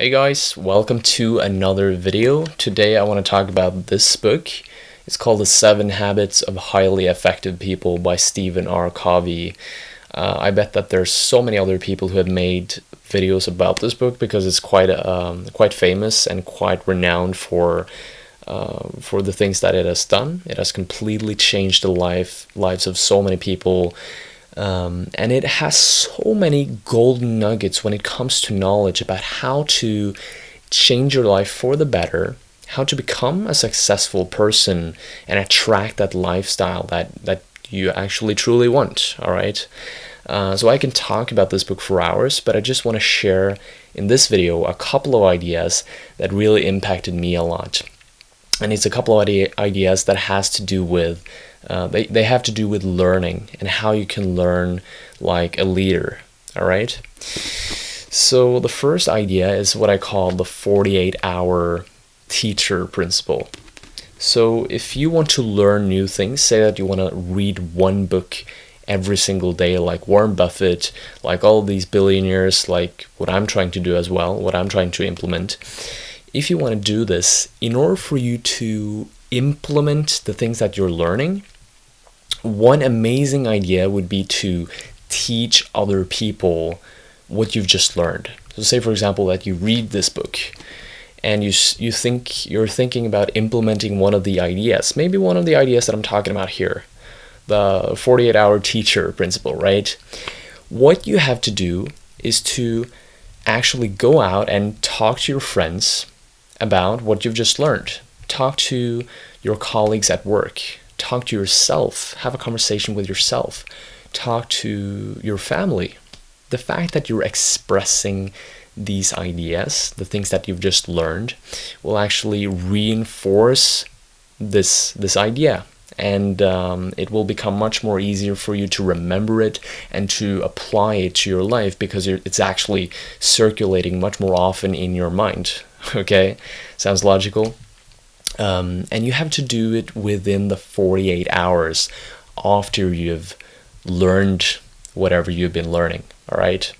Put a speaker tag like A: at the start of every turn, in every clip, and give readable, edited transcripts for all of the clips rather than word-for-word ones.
A: Hey guys, welcome to another video. Today I want to talk about this book. It's called The 7 Habits of Highly Effective People by Stephen R. Covey. I bet that there's so many other people who have made videos about this book because it's quite famous and quite renowned for the things that it has done. It has completely changed the lives of so many people. And it has so many golden nuggets when it comes to knowledge about how to change your life for the better, how to become a successful person and attract that lifestyle that you actually truly want. All right. So I can talk about this book for hours, but I just want to share in this video a couple of ideas that really impacted me a lot. And it's a couple of ideas that has to do with they have to do with learning and how you can learn like a leader. All right. So the first idea is what I call the 48-hour teacher principle. So if you want to learn new things, say that you want to read one book every single day, like Warren Buffett, like all these billionaires, like what I'm trying to do as well, what I'm trying to implement. If you want to do this, in order for you to implement the things that you're learning, one amazing idea would be to teach other people what you've just learned. So say, for example, that you read this book and you're thinking about implementing one of the ideas, maybe one of the ideas that I'm talking about here, the 48-hour teacher principle, right? What you have to do is to actually go out and talk to your friends about what you've just learned. Talk to your colleagues at work. Talk to yourself. Have a conversation with yourself. Talk to your family. The fact that you're expressing these ideas, the things that you've just learned, will actually reinforce this idea. And it will become much more easier for you to remember it and to apply it to your life because it's actually circulating much more often in your mind. Okay, sounds logical. And you have to do it within the 48 hours after you've learned whatever you've been learning. All right.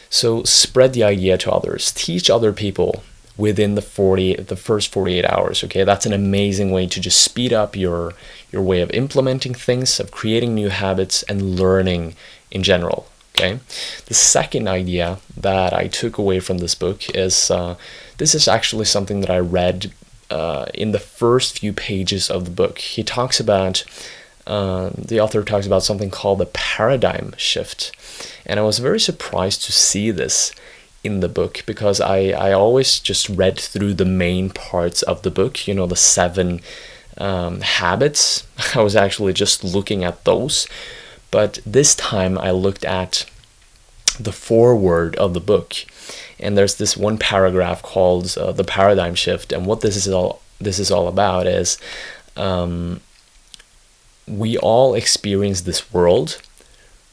A: So spread the idea to others. Teach other people within the first 48 hours. Okay, that's an amazing way to just speed up your way of implementing things, of creating new habits, and learning in general. Okay. The second idea that I took away from this book is this is actually something that I read in the first few pages of the book. The author talks about something called the paradigm shift. And I was very surprised to see this in the book because I always just read through the main parts of the book, you know, the 7 habits. I was actually just looking at those. But this time I looked at the foreword of the book, and there's this one paragraph called the paradigm shift. And what this is all about is we all experience this world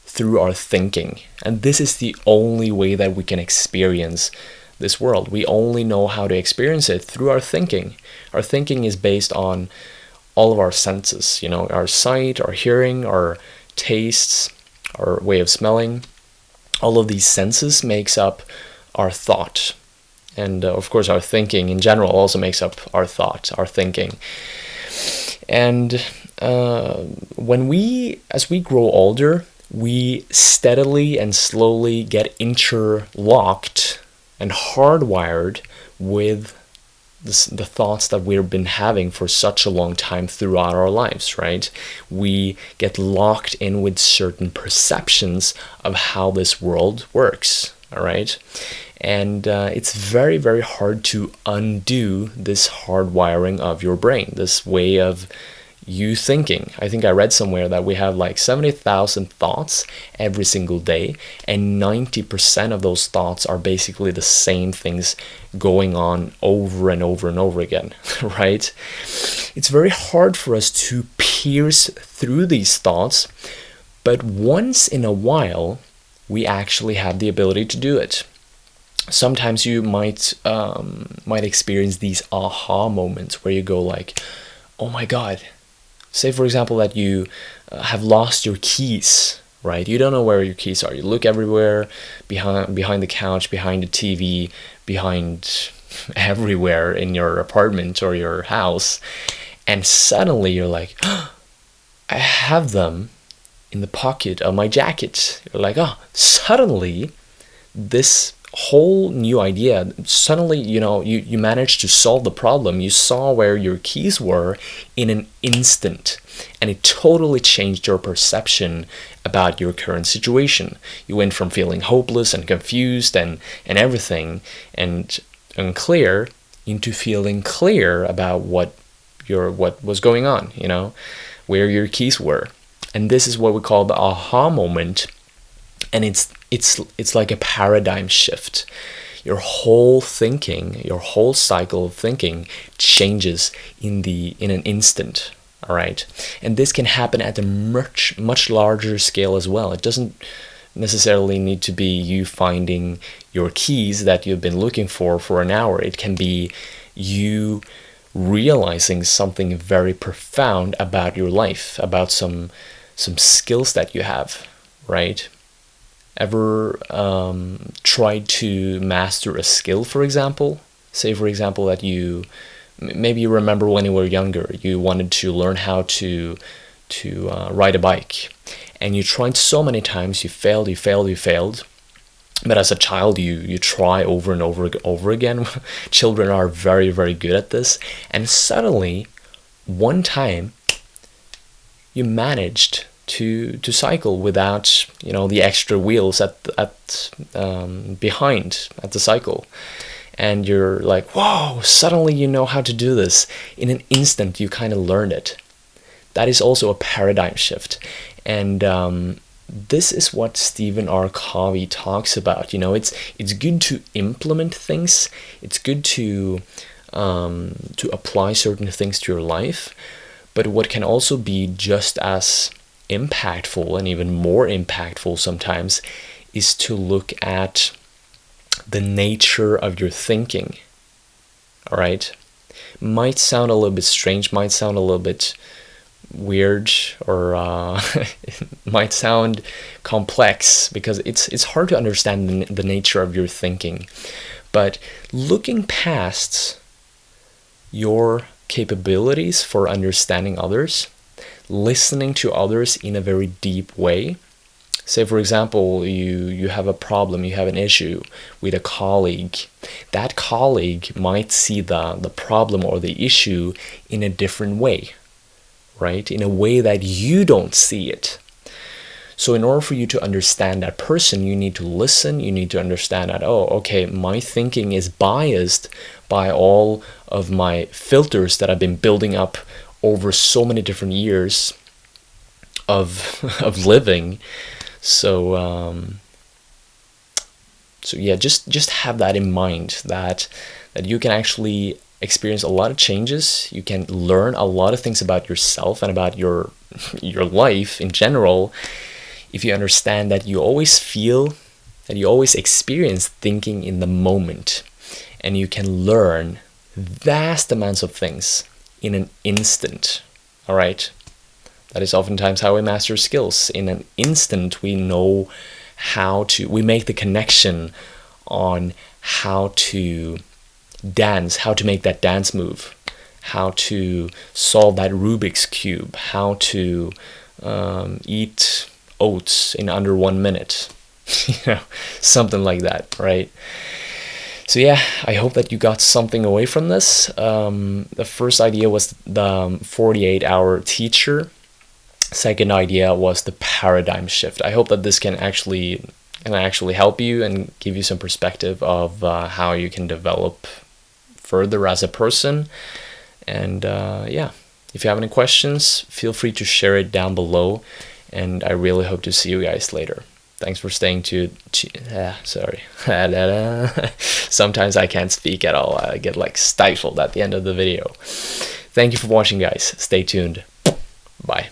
A: through our thinking, and this is the only way that we can experience this world. We only know how to experience it through our thinking. Our thinking is based on all of our senses, you know, our sight, our hearing, our tastes, our way of smelling. All of these senses makes up our thought. And of course, our thinking in general also makes up our thought, our thinking. And as we grow older, we steadily and slowly get interlocked and hardwired with the thoughts that we've been having for such a long time throughout our lives, right? We get locked in with certain perceptions of how this world works, all right? And it's very, very hard to undo this hardwiring of your brain, this way of you thinking. I think I read somewhere that we have like 70,000 thoughts every single day, and 90% of those thoughts are basically the same things going on over and over and over again, right? It's very hard for us to pierce through these thoughts, but once in a while, we actually have the ability to do it. Sometimes you might experience these aha moments where you go like, oh my God. Say, for example, that you have lost your keys right? You don't know where your keys are. You look everywhere, behind the couch, behind the TV, behind everywhere in your apartment or your house, and suddenly you're like, oh, I have them in the pocket of my jacket. You're like, oh, suddenly this whole new idea, suddenly, you managed to solve the problem. You saw where your keys were in an instant, and it totally changed your perception about your current situation. You went from feeling hopeless and confused and everything and unclear into feeling clear about what was going on, where your keys were. And this is what we call the aha moment. And it's like a paradigm shift. Your whole thinking, your whole cycle of thinking changes in an instant. All right, and this can happen at a much larger scale as well. It doesn't necessarily need to be you finding your keys that you've been looking for an hour. It can be you realizing something very profound about your life, about some skills that you have, right? Ever tried to master a skill, for example? Say, for example, that maybe you remember when you were younger, you wanted to learn how to ride a bike, and you tried so many times, you failed. But as a child, you try over and over again. Children are very, very good at this. And suddenly, one time, you managed to cycle without the extra wheels behind at the cycle, and you're like, whoa, suddenly you know how to do this. In an instant you kind of learned it. That is also a paradigm shift, and this is what Stephen R. Covey talks about. It's good to implement things, it's good to apply certain things to your life, but what can also be just as impactful and even more impactful sometimes is to look at the nature of your thinking. All right, might sound a little bit strange, might sound a little bit weird, or it might sound complex because it's hard to understand the nature of your thinking. But looking past your capabilities for understanding others, listening to others in a very deep way. Say, for example, you have a problem, you have an issue with a colleague. That colleague might see the problem or the issue in a different way, right? In a way that you don't see it. So in order for you to understand that person, you need to listen, you need to understand that, oh, okay, my thinking is biased by all of my filters that I've been building up over so many different years of living. So yeah, just have that in mind, that you can actually experience a lot of changes. You can learn a lot of things about yourself and about your life in general if you understand that you always experience thinking in the moment, and you can learn vast amounts of things in an instant. All right, that is oftentimes how we master skills. In an instant, we know we make the connection on how to dance, how to make that dance move, how to solve that Rubik's Cube, how to eat oats in under 1 minute, something like that, right? So yeah, I hope that you got something away from this. The first idea was the 48-hour teacher. Second idea was the paradigm shift. I hope that this can actually help you and give you some perspective of how you can develop further as a person. And yeah, if you have any questions, feel free to share it down below. And I really hope to see you guys later. Thanks for staying tuned. Sorry. Sometimes I can't speak at all. I get like stifled at the end of the video. Thank you for watching, guys. Stay tuned. Bye.